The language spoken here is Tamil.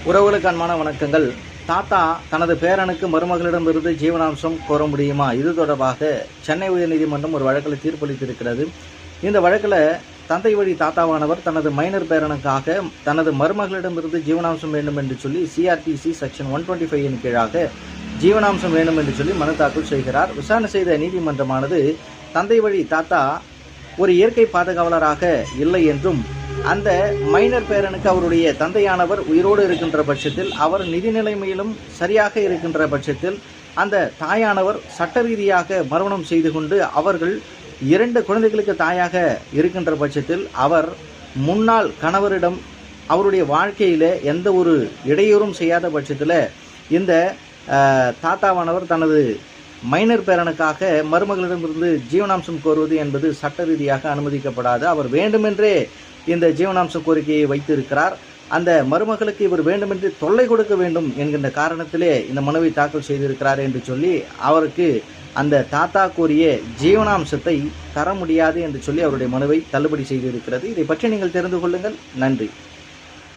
உறவுகளுக்கு அன்பான வணக்கங்கள். தாத்தா தனது பேரனுக்கு மருமகளிடமிருந்து ஜீவனாம்சம் கோர முடியுமா? இது தொடர்பாக சென்னை உயர்நீதிமன்றம் ஒரு வழக்கில் தீர்ப்பளித்திருக்கிறது. இந்த வழக்கில் தந்தை வழி தாத்தாவானவர் தனது மைனர் பேரனுக்காக தனது மருமகளிடமிருந்து ஜீவனாம்சம் வேண்டும் என்று சொல்லி சிஆர்பிசி செக்ஷன் 125 கீழாக ஜீவனாம்சம் வேண்டும் என்று சொல்லி மனு தாக்கல் செய்கிறார். விசாரணை செய்த நீதிமன்றமானது தந்தை வழி தாத்தா ஒரு இயற்கை பாதுகாவலராக இல்லை என்றும் அந்த மைனர் பேரனுக்கு அவருடைய தந்தையானவர் உயிரோடு இருக்கின்ற பட்சத்தில் அவர் நிதி நிலைமையிலும் சரியாக இருக்கின்ற பட்சத்தில் அந்த தாயானவர் சட்ட ரீதியாக மறுமணம் செய்து கொண்டு அவர்கள் 2 குழந்தைகளுக்கு தாயாக இருக்கின்ற பட்சத்தில் அவர் முன்னாள் கணவரிடம் அவருடைய வாழ்க்கையில் எந்த ஒரு இடையூறும் செய்யாத பட்சத்தில் இந்த தாத்தாவானவர் தனது மைனர் பேரனுக்காக மருமகளிடமிருந்து ஜீவனாம்சம் கோருவது என்பது சட்ட ரீதியாக அனுமதிக்கப்படாது. அவர் வேண்டுமென்றே இந்த ஜீவனாம்ச கோரிக்கையை வைத்திருக்கிறார். அந்த மருமகளுக்கு இவர் வேண்டுமென்று தொல்லை கொடுக்க வேண்டும் என்கின்ற காரணத்திலே இந்த மனுவை தாக்கல் செய்திருக்கிறார் என்று சொல்லி அவருக்கு அந்த தாத்தா கோரிய ஜீவனாம்சத்தை தர முடியாது என்று சொல்லி அவருடைய மனுவை தள்ளுபடி செய்திருக்கிறது. இதை பற்றி நீங்கள் தெரிந்து கொள்ளுங்கள். நன்றி.